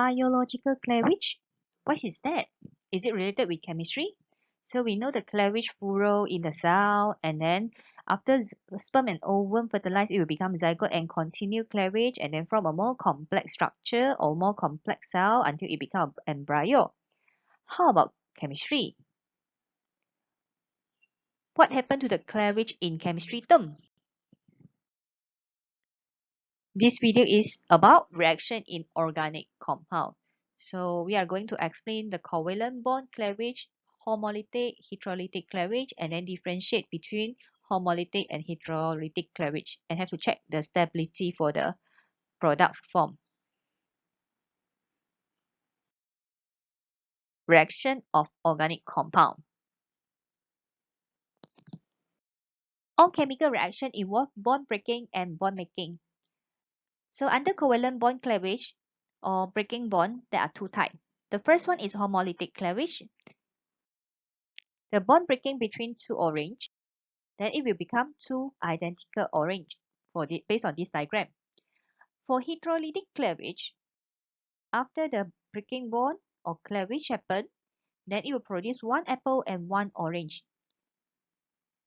biological cleavage? What is that? Is it related with chemistry? So we know the cleavage furrow in the cell, and then after sperm and ovum fertilize, it will become zygote and continue cleavage, and then form a more complex structure or more complex cell until it becomes embryo. How about chemistry? What happened to the cleavage in chemistry term? This video is about reaction in organic compound. So we are going to explain the covalent bond cleavage, homolytic, heterolytic cleavage, and then differentiate between homolytic and heterolytic cleavage, and have to check the stability for the product form. Reaction of organic compound. All chemical reaction involve bond breaking and bond making. So under covalent bond cleavage or breaking bond, there are two types. The first one is homolytic cleavage. The bond breaking between two orange, then it will become two identical orange based on this diagram. For heterolytic cleavage, after the breaking bond or cleavage happen, then it will produce one apple and one orange,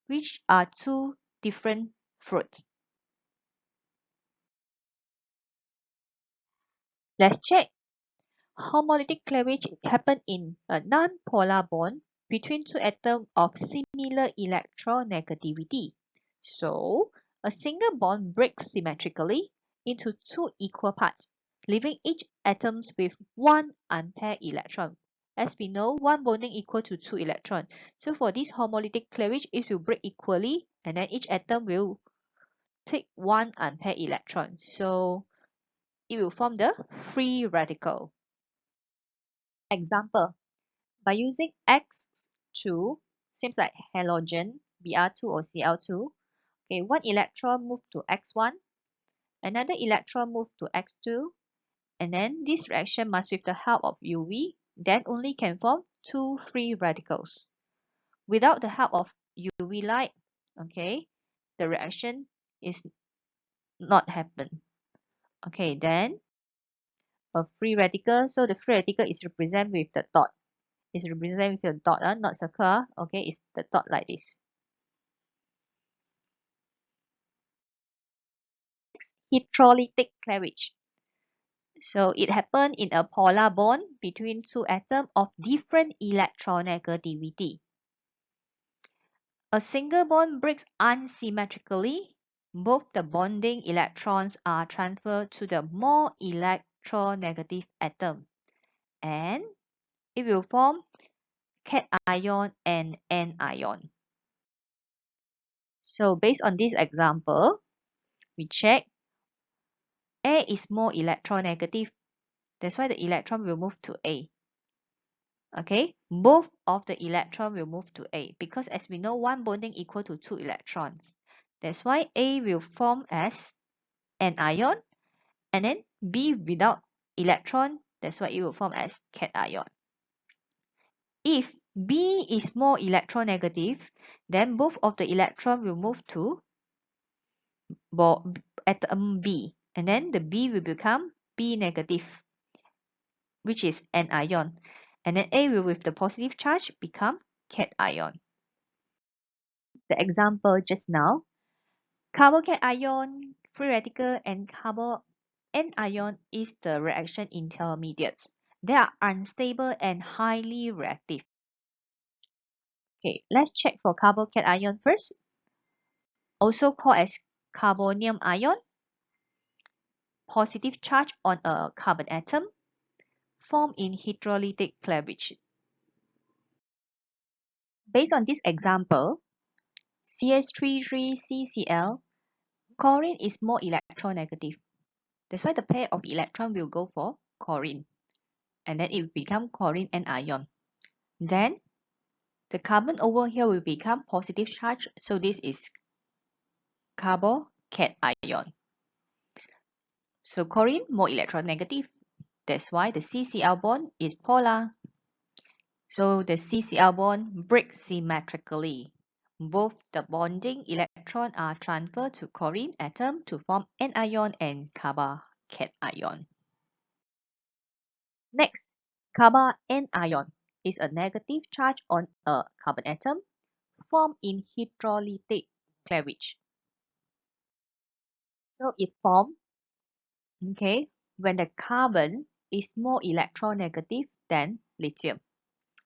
which are two different fruits. Let's check. Homolytic cleavage happen in a non-polar bond between two atoms of similar electronegativity. So, a single bond breaks symmetrically into two equal parts, leaving each atom with one unpaired electron. As we know, one bonding equal to two electrons. So for this homolytic cleavage, it will break equally, and then each atom will take one unpaired electron. So it will form the free radical. Example, by using X2, seems like halogen, Br2 or Cl2. Okay, one electron move to X1, another electron move to X2, and then this reaction must with the help of UV, then only can form two free radicals. Without the help of UV light, okay, the reaction is not happen. Okay, then a free radical, so the free radical is represented with the dot. It's represented with the dot, not circle. Okay, it's the dot like this. Heterolytic cleavage. So it happened in a polar bond between two atoms of different electronegativity. A single bond breaks unsymmetrically. Both the bonding electrons are transferred to the more electronegative atom, and it will form cation and anion. So based on this example, we check A is more electronegative. That's why the electron will move to A. Okay, both of the electron will move to A because as we know, one bonding equal to two electrons. That's why A will form as an ion, and then B without electron, that's why it will form as cation. If B is more electronegative, then both of the electron will move to atom B, and then the B will become B negative, which is an ion, and then A will with the positive charge become cation. The example just now, carbocation, free radical, and anion is the reaction intermediates. They are unstable and highly reactive. Okay, let's check for carbocation first, also called as carbonium ion. Positive charge on a carbon atom, formed in heterolytic cleavage. Based on this example, CH33CCl, chlorine is more electronegative. That's why the pair of electron will go for chlorine, and then it will become chlorine anion. Then the carbon over here will become positive charge, so this is carbocation. So chlorine more electronegative. That's why the CCl bond is polar. So the CCl bond breaks symmetrically. Both the bonding electron are transferred to chlorine atom to form anion and carbocation. Next, carbon anion is a negative charge on a carbon atom formed in heterolytic cleavage. So it forms, okay, when the carbon is more electronegative than lithium.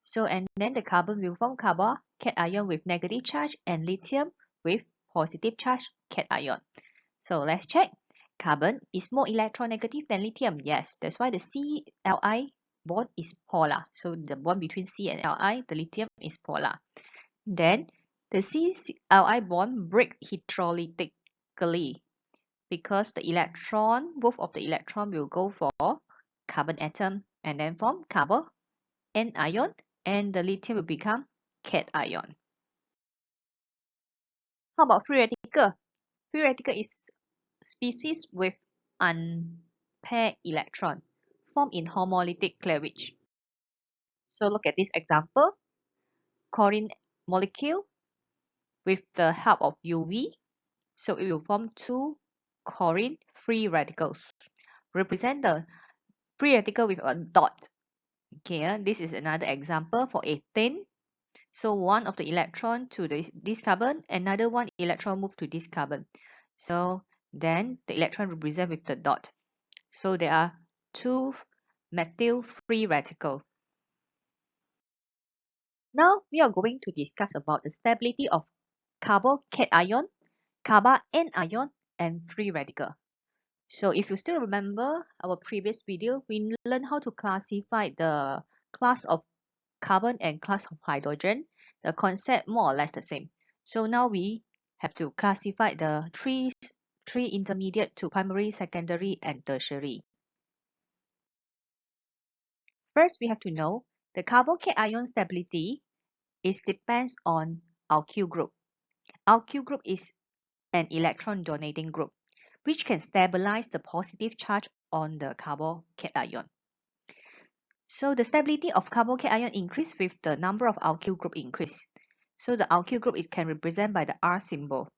So and then the carbon will form carbon-cation with negative charge and lithium with positive charge cation. So let's check. Carbon is more electronegative than lithium. Yes, that's why the CLI bond is polar. So the bond between C and Li, the lithium is polar. Then the CLI bond break heterolytically because the electron, both of the electron will go for carbon atom and then form carbon anion, and the lithium will become cation. How about free radical? Free radical is species with unpaired electron formed in homolytic cleavage. So look at this example. Chlorine molecule with the help of UV. So it will form two chlorine free radicals. Represent the free radical with a dot. Okay, this is another example for ethane. So one of the electron to this carbon, another one electron move to this carbon. So then the electron represent with the dot. So there are two methyl free radicals. Now we are going to discuss about the stability of carbocation, carbanion, and free radical. So if you still remember our previous video, we learned how to classify the class of carbon and class of hydrogen. The concept more or less the same. So now we have to classify the three intermediate to primary, secondary, and tertiary. First, we have to know the carbocation stability is depends on alkyl group. Alkyl group is an electron donating group, which can stabilize the positive charge on the carbocation. So the stability of carbocation increase with the number of alkyl group increase. So the alkyl group is can represent by the R symbol.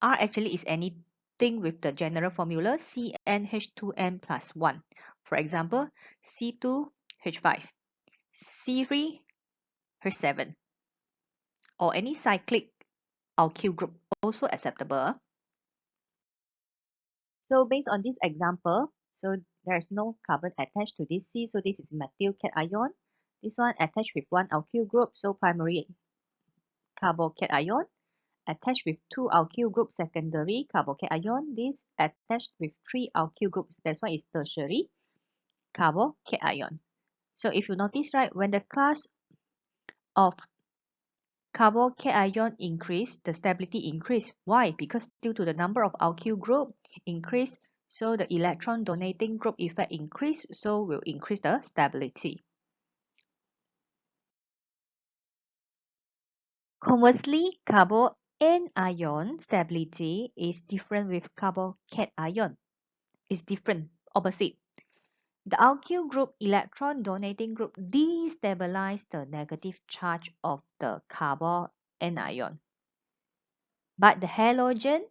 R actually is anything with the general formula CnH2n plus 1. For example, C2H5, C3H7, or any cyclic alkyl group also acceptable. So based on this example, so there is no carbon attached to this C, so this is methyl cation. This one attached with one alkyl group, so primary carbocation. Attached with two alkyl groups, secondary carbocation. This attached with three alkyl groups, that's why it's tertiary carbocation. So if you notice, right, when the class of carbocation increase, the stability increase. Why? Because due to the number of alkyl group increase, so the electron donating group effect increase, so will increase the stability. Conversely, carbanion stability is different with carbocation. It's different, opposite. The alkyl group electron donating group destabilize the negative charge of the carbanion. But the halogen,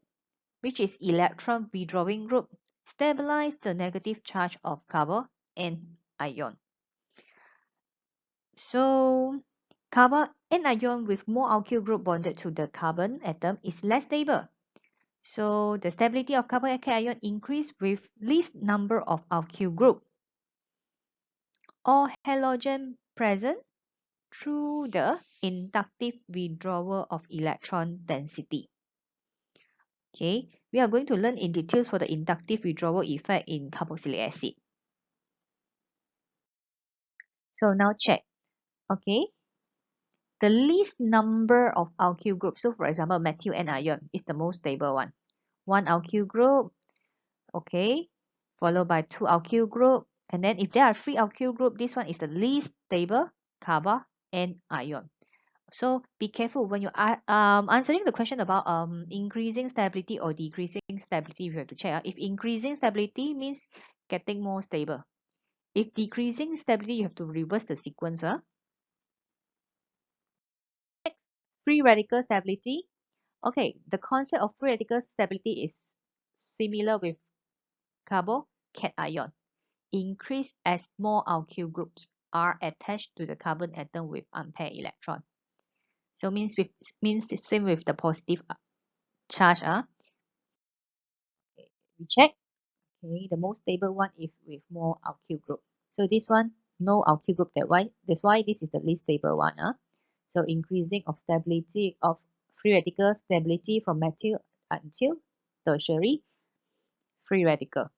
which is electron withdrawing group, stabilize the negative charge of carbanion. So carbanion with more alkyl group bonded to the carbon atom is less stable. So the stability of carbanion increase with least number of alkyl group or halogen present through the inductive withdrawal of electron density. Okay, we are going to learn in details for the inductive withdrawal effect in carboxylic acid. So now check. Okay, the least number of alkyl groups. So for example, methyl anion is the most stable one. One alkyl group, okay, followed by two alkyl group. And then if there are three alkyl group, this one is the least stable carbanion. So be careful when you are answering the question about increasing stability or decreasing stability. You have to check. If increasing stability means getting more stable. If decreasing stability, you have to reverse the sequence. Next, free radical stability. Okay, the concept of free radical stability is similar with carbocation. increase as more alkyl groups are attached to the carbon atom with unpaired electron. So means the same with the positive charge. Okay, we check. Okay, the most stable one is with more alkyl group. So this one, no alkyl group. That's why this is the least stable one. So increasing of stability of free radical stability from methyl until tertiary free radical.